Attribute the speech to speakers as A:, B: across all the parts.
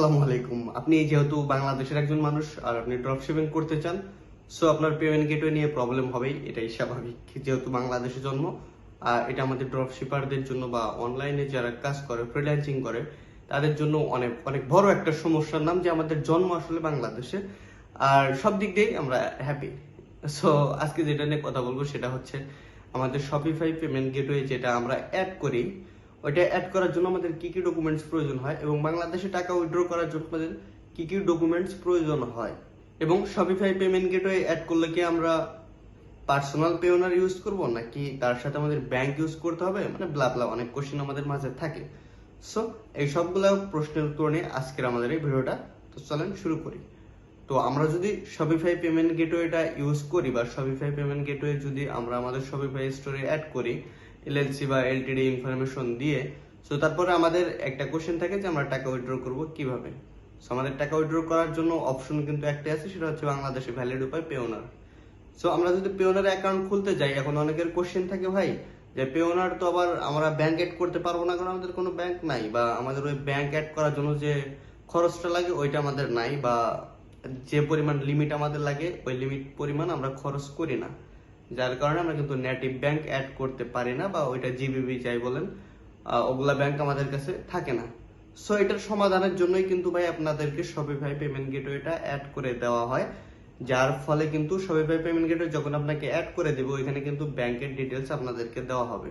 A: আসসালামু আলাইকুম। আপনি যেহেতু বাংলাদেশের একজন মানুষ আর আপনি ড্রপ শিপিং করতে চান, সো আপনার পেমেন্ট গেটওয়ে নিয়ে প্রবলেম হবেই, এটাই স্বাভাবিক। যেহেতু বাংলাদেশে জন্ম, আর এটা আমাদের ড্রপ শিপারদের জন্য বা অনলাইনে যারা কাজ করে, ফ্রিল্যান্সিং করে, তাদের জন্য অনেক অনেক বড় একটা সমস্যার নাম যে আমাদের জন্ম আসলে বাংলাদেশে। আর সব দিক দিয়েই আমরা হ্যাপি। সো আজকে যেটা নিয়ে কথা বলবো সেটা হচ্ছে আমাদের শপিফাই পেমেন্ট গেটওয়ে, যেটা আমরা অ্যাড করি। ওইটা অ্যাড করার জন্য আমাদের কি কি ডকুমেন্টস প্রয়োজন হয় এবং বাংলাদেশে টাকা উইথড্র করার জন্য আমাদের কি কি ডকুমেন্টস প্রয়োজন হয়, এবং শপিফাই পেমেন্ট গেটওয়ে অ্যাড করলে কি আমরা পার্সোনাল পেওনার ইউজ করব নাকি তার সাথে আমাদের ব্যাংক ইউজ করতে হবে, মানে ব্লা ব্লা অনেক কোশ্চেন আমাদের মাঝে থাকে। সো এই সবগুলো প্রশ্নের উত্তর নিয়ে আজকের আমাদের এই ভিডিওটা। তো চলেন শুরু করি। তো আমরা যদি শপিফাই পেমেন্ট গেটওয়েটা ইউজ করি বা শপিফাই পেমেন্ট গেটওয়ে যদি আমরা আমাদের শপিফাই স্টোরে অ্যাড করি এলএলসি বা এলটিডি ইনফরমেশন দিয়ে, সো তারপরে আমাদের একটা কোশ্চেন থাকে যে আমরা টাকা উইথড্র করব কিভাবে। সো আমাদের টাকা উইথড্র করার জন্য অপশন কিন্তু একটাই আছে, সেটা হচ্ছে বাংলাদেশে ভ্যালিড উপায় পেওনার। সো আমরা যদি পেওনার অ্যাকাউন্ট খুলতে যাই, এখন অনেকের কোশ্চেন থাকে ভাই যে পেওনার তো আবার আমরা ব্যাংক অ্যাড করতে পারবো না, কারণ আমাদের কোনো ব্যাংক নাই, বা আমাদের ওই ব্যাংক অ্যাড করার জন্য যে খরচটা লাগে ওইটা আমাদের নাই, বা যে পরিমাণ লিমিট আমাদের লাগে ওই লিমিট পরিমাণ আমরা খরচ করি না, যার কারণে আমরা কিন্তু নেটিভ ব্যাংক অ্যাড করতে পারি না, বা ওইটা জিবিবি যাই বলেন ওগুলা ব্যাংক আমাদের কাছে থাকে না। সো এটার সমাধানের জন্যই কিন্তু ভাই আপনাদেরকে শপিফাই পেমেন্ট গেটওয়েটা অ্যাড করে দেওয়া হয়, যার ফলে কিন্তু শপিফাই পেমেন্ট গেটওয়ে যখন আপনাকে অ্যাড করে দেবে ওইখানে কিন্তু ব্যাংকের ডিটেলস আপনাদেরকে দেওয়া হবে।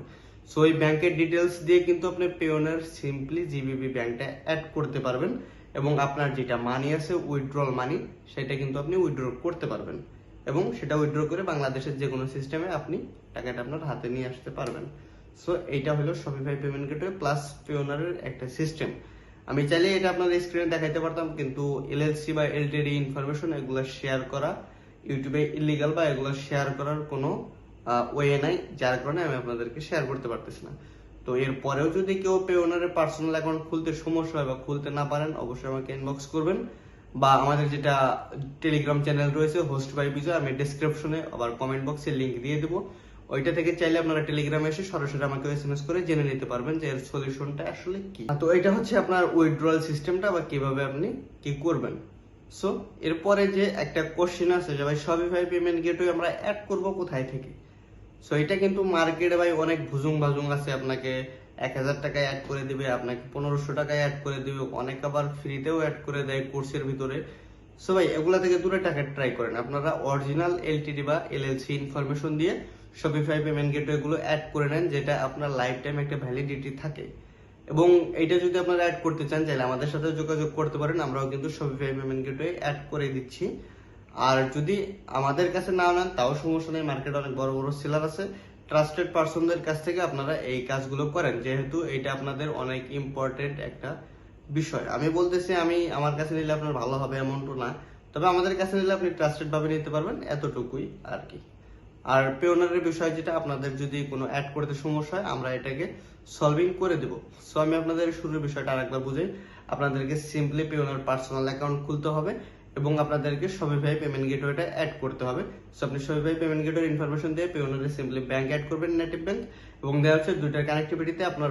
A: সো এই ব্যাংকের ডিটেলস দিয়ে কিন্তু আপনি পেওনার সিম্পলি জিবিবি ব্যাংকটা অ্যাড করতে পারবেন, এবং আপনার যেটা মানি আছে উইথড্রল মানি, সেটা কিন্তু আপনি উইথড্র করতে পারবেন, এবং সেটা উইথড্র করে বাংলাদেশের যে কোনো সিস্টেমে আপনি টাকাটা আপনার হাতে নিয়ে আসতে পারবেন। সো এইটা হলো শপিফাই পেমেন্ট গেটওয়ে প্লাস পেওনারের একটা সিস্টেম। আমি চাইলে এটা আপনাদের স্ক্রিনে দেখাইতে পারতাম, কিন্তু এলএলসি বা এলটিডি ইনফরমেশন এগুলো শেয়ার করা ইউটিউবে ইলিগাল, বা এগুলো শেয়ার করার কোনো ওয়ে নাই, যার কারণে আমি আপনাদেরকে শেয়ার করতে পারতেছি না। তো এরপরেও যদি কেউ পেওনারের পার্সোনাল অ্যাকাউন্ট খুলতে সমস্যা হয় বা খুলতে না পারেন, অবশ্যই আমাকে ইনবক্স করবেন, বা আমাদের যেটা টেলিগ্রাম চ্যানেল রয়েছে হোস্ট বাই বিজয়, আমি ডেসক্রিপশনে আবার কমেন্ট বক্সে লিংক দিয়ে দেবো। ওইটা থেকে চাইলে আপনারা টেলিগ্রামে এসে সরাসরি আমাকে এসএমএস করে জেনে নিতে পারবেন যে এর সলিউশনটা আসলে কি। তো এটা হচ্ছে আপনার উইথড্রয়াল সিস্টেমটা, বা কিভাবে আপনি কি করবেন। সো এরপরে যে একটা কোশ্চেন আছে যে ভাই শপিফাই পেমেন্ট গেটওয়ে আমরা অ্যাড করব কোথায় থেকে। সো এটা কিন্তু মার্কেটে ভাই অনেক ভুজুং ভাজুং আছে, আপনাকে 1000 টাকায় অ্যাড করে দিবে, আপনাকে 1500 টাকায় অ্যাড করে দিবে, অনেক আবার ফ্রিতেও অ্যাড করে দেয় কোর্সের ভিতরে। সো ভাই এগুলা থেকে দূরে টাকা ট্রাই করেন, আপনারা অরিজিনাল এলটিডি বা এলএলসি ইনফরমেশন দিয়ে শপিফাই পেমেন্ট গেটওয়ে গুলো অ্যাড করে নেন, যেটা আপনার লাইফ টাইম একটা ভ্যালিডিটি থাকে। এবং এইটা যদি আপনারা অ্যাড করতে চান চাইলে আমাদের সাথে যোগাযোগ করতে পারেন, আমরাও কিন্তু শপিফাই পেমেন্ট গেটওয়ে অ্যাড করে দিচ্ছি। আর যদি আমাদের কাছে না নেন তাও সমস্যা নেই, মার্কেটে অনেক বড় বড় সেলার আছে, ট্রাস্টেড পারসনদের কাছ থেকে আপনারা এই কাজগুলো করেন, যেহেতু এটা আপনাদের অনেক ইম্পর্টেন্ট একটা বিষয়। আমি বলতেছি আমি আমার কাছে নিলে আপনার ভালো হবে এমনটা না, তবে আমাদের কাছে নিলে আপনি ট্রাস্টেড ভাবে নিতে পারবেন, এতটুকুই আর কি। আর পেওনারের বিষয় যেটা, আপনাদের যদি কোনো অ্যাড করতে সমস্যা হয় আমরা এটাকে সলভিং করে দেব। সো আমি আপনাদের শুরুর বিষয়টা আরেকবার বুঝাই। আপনাদেরকে সিম্পলি পেওনার পার্সোনাল অ্যাকাউন্ট খুলতে হবে এবং আপনাদেরকে শপিফাই পেমেন্ট গেটওয়েটা অ্যাড করতে হবে। সো আপনি শপিফাই পেমেন্ট গেটওয়ের ইনফরমেশন দিয়ে পেওনারে সিম্পলি ব্যাংক অ্যাড করবেন, নেটিভ ব্যাংক, এবং দেওয়া হচ্ছে দুইটার কানেক্টিভিটিতে আপনার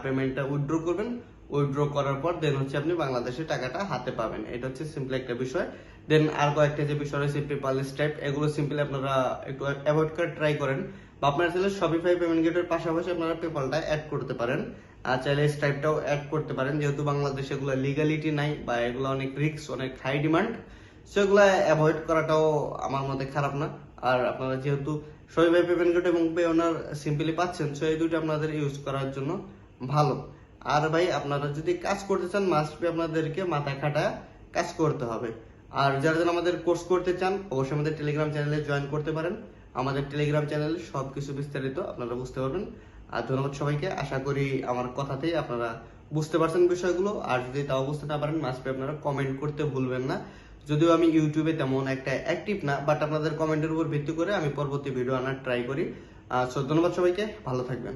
A: পেমেন্টটা উইথড্র করবেন। উইথড্র করার পর দেন হচ্ছে আপনি বাংলাদেশে টাকাটা হাতে পাবেন। এটা হচ্ছে সিম্পলি একটা বিষয়। দেন আর কয়েকটা যে বিষয় রয়েছে পেপাল স্ট্রাইপ, এগুলো সিম্পলি আপনারা একটু অ্যাভয়েড করে ট্রাই করেন, বা আপনারা চাইলে শপিফাই পেমেন্ট গেটের পাশাপাশি আপনারা পেপালটা অ্যাড করতে পারেন, আর চাইলে স্ট্রাইপটাও অ্যাড করতে পারেন, যেহেতু বাংলাদেশে এগুলো লিগালিটি নাই বা এগুলো অনেক রিস্ক, অনেক হাই ডিমান্ড। সো এগুলো অ্যাভয়েড করাটাও আমার মতে খারাপ না। আর আপনারা যেহেতু শপিফাই পেমেন্ট গেট এবং পেওনার সিম্পলি পাচ্ছেন, সো এই দুটো আপনাদের ইউজ করার জন্য ভালো। আর ভাই আপনারা যদি কাজ করতে চান মাস্ট বি আপনাদেরকে মাথা খাটা কাজ করতে হবে। আর যারা যারা আমাদের কোর্স করতে চান অবশ্যই আমাদের টেলিগ্রাম চ্যানেলে জয়েন করতে পারেন, আমাদের টেলিগ্রাম চ্যানেলে সবকিছু বিস্তারিত আপনারা বুঝতে পারবেন। আর ধন্যবাদ সবাইকে, আশা করি আমার কথাতেই আপনারা বুঝতে পারছেন বিষয়গুলো। আর যদি তাও বুঝতে না পারেন মাস্ট বি আপনারা কমেন্ট করতে ভুলবেন না। যদিও আমি ইউটিউবে তেমন একটা অ্যাক্টিভ না, বাট আপনাদের কমেন্টের উপর ভিত্তি করে আমি পরবর্তী ভিডিও আনার ট্রাই করি। সো ধন্যবাদ সবাইকে, ভালো থাকবেন।